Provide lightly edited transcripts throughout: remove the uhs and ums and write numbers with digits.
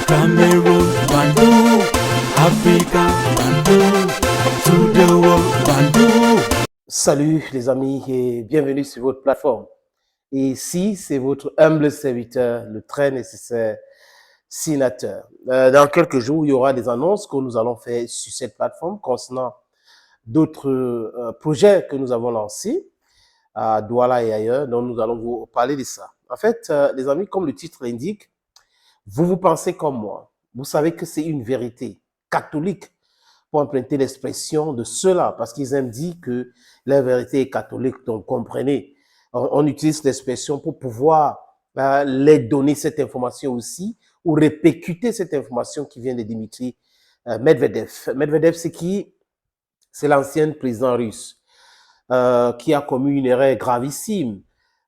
Cameroon, Bandung, Africa, Bandung, to the world, Bandung. Salut les amis et bienvenue sur votre plateforme. Et ici, c'est votre humble serviteur, le très nécessaire sénateur. Dans quelques jours, il y aura des annonces que nous allons faire sur cette plateforme concernant d'autres projets que nous avons lancés à Douala et ailleurs, dont nous allons vous parler de ça. En fait, les amis, comme le titre l'indique, vous pensez comme moi. Vous savez que c'est une vérité catholique pour emprunter l'expression de ceux-là, parce qu'ils aiment dire que la vérité est catholique, donc comprenez. On utilise l'expression pour pouvoir les donner cette information aussi, ou répercuter cette information qui vient de Dimitri Medvedev. Medvedev, c'est qui? C'est l'ancien président russe qui a commis une erreur gravissime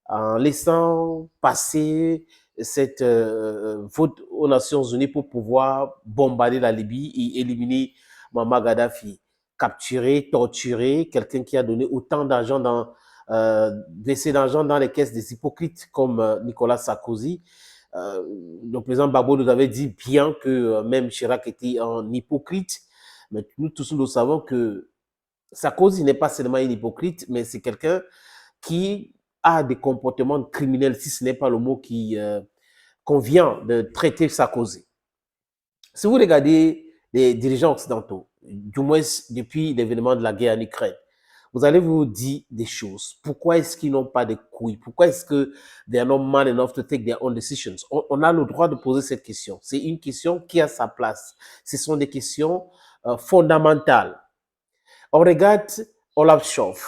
en laissant passer cette vote aux Nations Unies pour pouvoir bombarder la Libye et éliminer Muammar Kadhafi, capturer, torturer quelqu'un qui a donné autant d'argent versé d'argent dans les caisses des hypocrites comme Nicolas Sarkozy. Le président Gbagbo nous avait dit bien que même Chirac était un hypocrite, mais nous tous nous savons que Sarkozy n'est pas seulement un hypocrite, mais c'est quelqu'un qui a des comportements criminels, si ce n'est pas le mot qui convient de traiter Sarkozy. Si vous regardez les dirigeants occidentaux, du moins depuis l'événement de la guerre en Ukraine, vous allez vous dire des choses. Pourquoi est-ce qu'ils n'ont pas de couilles? Pourquoi est-ce que they are not man enough to take their own decisions? On a le droit de poser cette question. C'est une question qui a sa place. Ce sont des questions fondamentales. On regarde Olaf Scholz.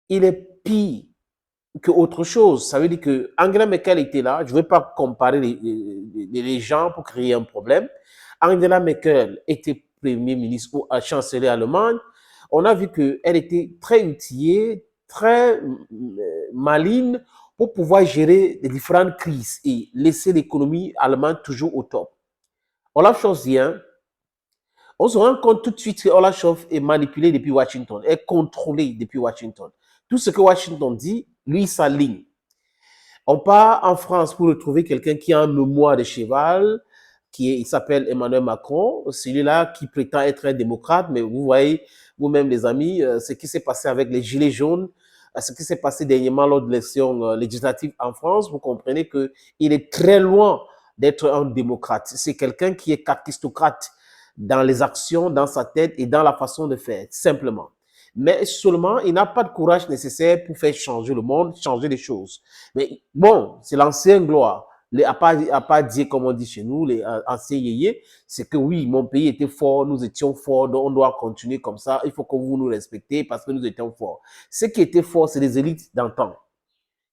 Il est pire que autre chose. Ça veut dire que Angela Merkel était là. Je ne vais pas comparer les gens pour créer un problème. Angela Merkel était premier ministre ou chancelier allemande. On a vu qu'elle était très outillée, très maligne pour pouvoir gérer les différentes crises et laisser l'économie allemande toujours au top. Olaf Scholz vient. On se rend compte tout de suite que Olaf Scholz est manipulé depuis Washington, est contrôlé depuis Washington. Tout ce que Washington dit, lui, s'aligne. On part en France pour retrouver quelqu'un qui a un mémoire de cheval, il s'appelle Emmanuel Macron, celui-là qui prétend être un démocrate, mais vous voyez vous-même les amis, ce qui s'est passé avec les Gilets jaunes, ce qui s'est passé dernièrement lors de l'élection législative en France, vous comprenez qu'il est très loin d'être un démocrate. C'est quelqu'un qui est capistocrate dans les actions, dans sa tête et dans la façon de faire, simplement. Mais seulement, il n'a pas de courage nécessaire pour faire changer le monde, changer les choses. Mais bon, c'est l'ancienne gloire. À pas dire, comme on dit chez nous, les anciens yéyés, c'est que oui, mon pays était fort, nous étions forts, donc on doit continuer comme ça, il faut que vous nous respectez parce que nous étions forts. Ce qui était fort, c'est les élites d'antan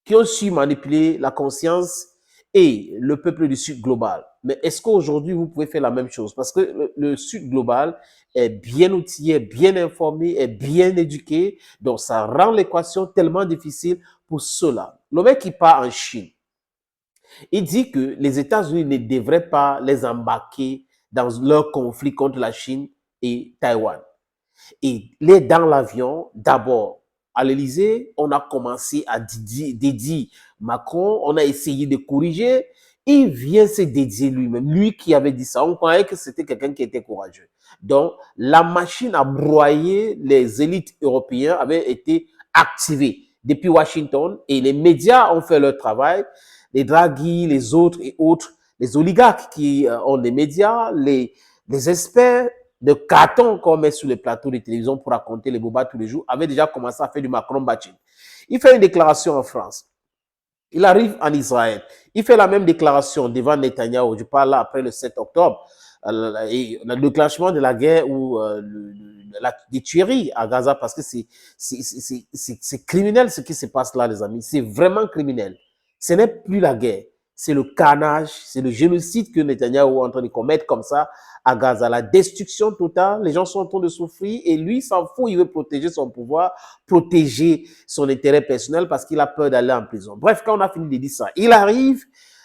qui ont su manipuler la conscience et le peuple du Sud global. Mais est-ce qu'aujourd'hui, vous pouvez faire la même chose? Parce que le Sud global est bien outillé, bien informé, est bien éduqué. Donc, ça rend l'équation tellement difficile pour ceux-là. Le mec qui part en Chine, il dit que les États-Unis ne devraient pas les embarquer dans leur conflit contre la Chine et Taïwan. Et les dans l'avion, d'abord, à l'Élysée, on a commencé à dédier Macron, on a essayé de corriger, il vient se dédier lui-même. Lui qui avait dit ça, on croyait que c'était quelqu'un qui était courageux. Donc, la machine à broyer les élites européennes avait été activée depuis Washington et les médias ont fait leur travail. Les Draghi, les autres et autres, les oligarques qui ont des médias, les experts de carton qu'on met sur les plateaux de télévision pour raconter les bobas tous les jours, avait déjà commencé à faire du Macron bashing. Il fait une déclaration en France. Il arrive en Israël. Il fait la même déclaration devant Netanyahou. Je parle là après le 7 octobre. Et le déclenchement de la guerre ou des tueries à Gaza, parce que c'est criminel ce qui se passe là, les amis. C'est vraiment criminel. Ce n'est plus la guerre. C'est le carnage, c'est le génocide que Netanyahou est en train de commettre comme ça à Gaza. La destruction totale, les gens sont en train de souffrir et lui s'en fout, il veut protéger son pouvoir, protéger son intérêt personnel parce qu'il a peur d'aller en prison. Bref, quand on a fini de dire ça, il arrive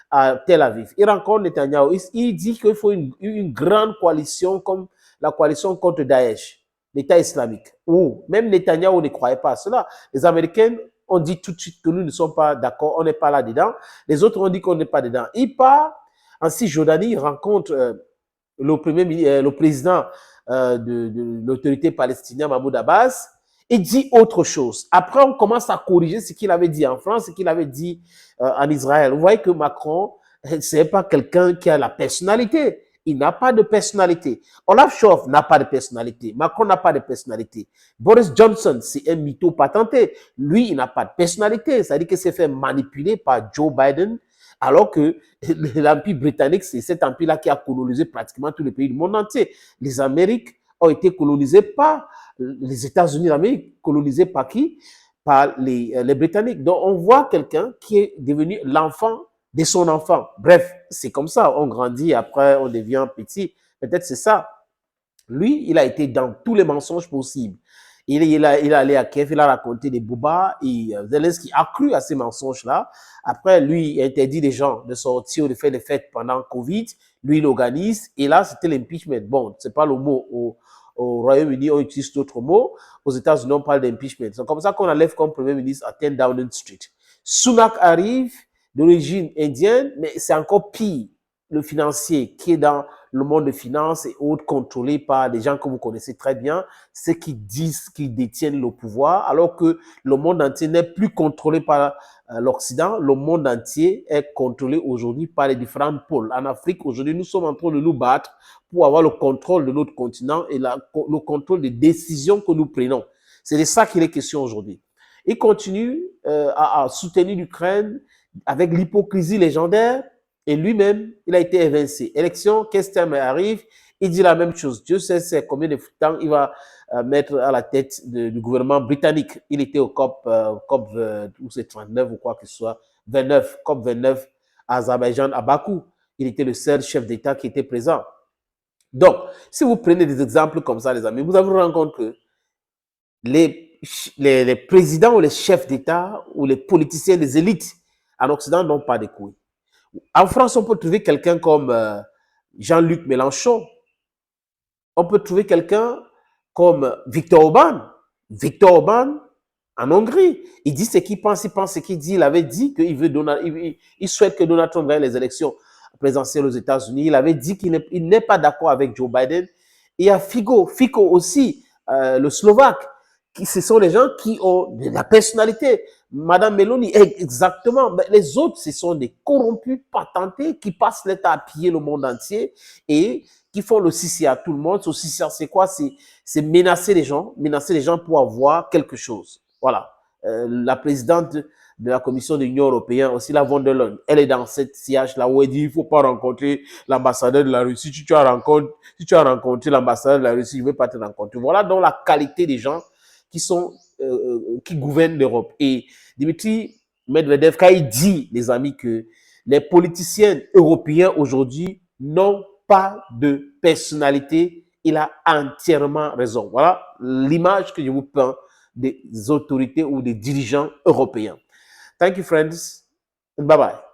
à Tel Aviv, il rencontre Netanyahou, il dit qu'il faut une grande coalition comme la coalition contre Daesh, l'État islamique. Ou même Netanyahou ne croyait pas à cela. Les Américains on dit tout de suite que nous ne sommes pas d'accord, on n'est pas là-dedans. Les autres ont dit qu'on n'est pas dedans. Il part en Cisjordanie, il rencontre le président de l'autorité palestinienne, Mahmoud Abbas, et dit autre chose. Après, on commence à corriger ce qu'il avait dit en France, ce qu'il avait dit en Israël. Vous voyez que Macron, ce n'est pas quelqu'un qui a la personnalité. Il n'a pas de personnalité. Olaf Scholz n'a pas de personnalité. Macron n'a pas de personnalité. Boris Johnson, c'est un mytho patenté. Lui, il n'a pas de personnalité. C'est-à-dire qu'il s'est fait manipuler par Joe Biden, alors que l'Empire britannique, c'est cet empire-là qui a colonisé pratiquement tous les pays du monde entier. Les Amériques ont été colonisées par les États-Unis d'Amérique, colonisés par qui? Par les Britanniques. Donc, on voit quelqu'un qui est devenu l'enfant de son enfant. Bref, c'est comme ça. On grandit, après, on devient petit. Peut-être c'est ça. Lui, il a été dans tous les mensonges possibles. Il est allé à Kiev, il a raconté des boubas et Zelensky a cru à ces mensonges-là. Après, lui, il interdit les gens de sortir ou de faire des fêtes pendant Covid. Lui, il organise. Et là, c'était l'impeachment. Bon, c'est pas le mot. Au Royaume-Uni, on utilise d'autres mots. Aux États-Unis, on parle d'impeachment. C'est comme ça qu'on enlève comme Premier ministre à 10 Downing Street. Sunak arrive, d'origine indienne, mais c'est encore pire. Le financier qui est dans le monde des finances et autres, contrôlé par des gens que vous connaissez très bien, ceux qui disent qu'ils détiennent le pouvoir, alors que le monde entier n'est plus contrôlé par l'Occident. Le monde entier est contrôlé aujourd'hui par les différents pôles. En Afrique, aujourd'hui, nous sommes en train de nous battre pour avoir le contrôle de notre continent et le contrôle des décisions que nous prenons. C'est de ça qu'il est question aujourd'hui. Il continue à soutenir l'Ukraine avec l'hypocrisie légendaire. Et lui-même, il a été évincé. Élection, Kester arrive, il dit la même chose. Dieu sait combien de temps il va mettre à la tête du gouvernement britannique. Il était au COP 39 ou quoi que ce soit, 29, COP 29 à Azerbaïdjan, à Bakou. Il était le seul chef d'État qui était présent. Donc, si vous prenez des exemples comme ça, les amis, vous avez rendu compte que les présidents ou les chefs d'État ou les politiciens, les élites en Occident n'ont pas de couilles. En France, on peut trouver quelqu'un comme Jean-Luc Mélenchon. On peut trouver quelqu'un comme Viktor Orban. Viktor Orban, en Hongrie, il dit ce qu'il pense, il pense ce qu'il dit. Il avait dit qu'il souhaite que Donald Trump gagne les élections présidentielles aux États-Unis. Il avait dit qu'il n'est pas d'accord avec Joe Biden. Et il y a Fico aussi, le Slovaque. Ce sont les gens qui ont de la personnalité. Madame Meloni, exactement. Mais les autres, ce sont des corrompus patentés qui passent l'état à piller le monde entier et qui font le sissi à tout le monde. Ce sissi, c'est quoi? C'est menacer les gens pour avoir quelque chose. Voilà. La présidente de la Commission de l'Union européenne, aussi la von der Leyen, elle est dans cette sillage-là où elle dit il ne faut pas rencontrer l'ambassadeur de la Russie. Si tu as rencontré l'ambassadeur de la Russie, il ne veut pas te rencontrer. Voilà donc la qualité des gens qui gouvernent l'Europe. Et Dimitri Medvedev, quand il dit, les amis, que les politiciens européens aujourd'hui n'ont pas de personnalité, il a entièrement raison. Voilà l'image que je vous peins des autorités ou des dirigeants européens. Thank you, friends, and bye-bye.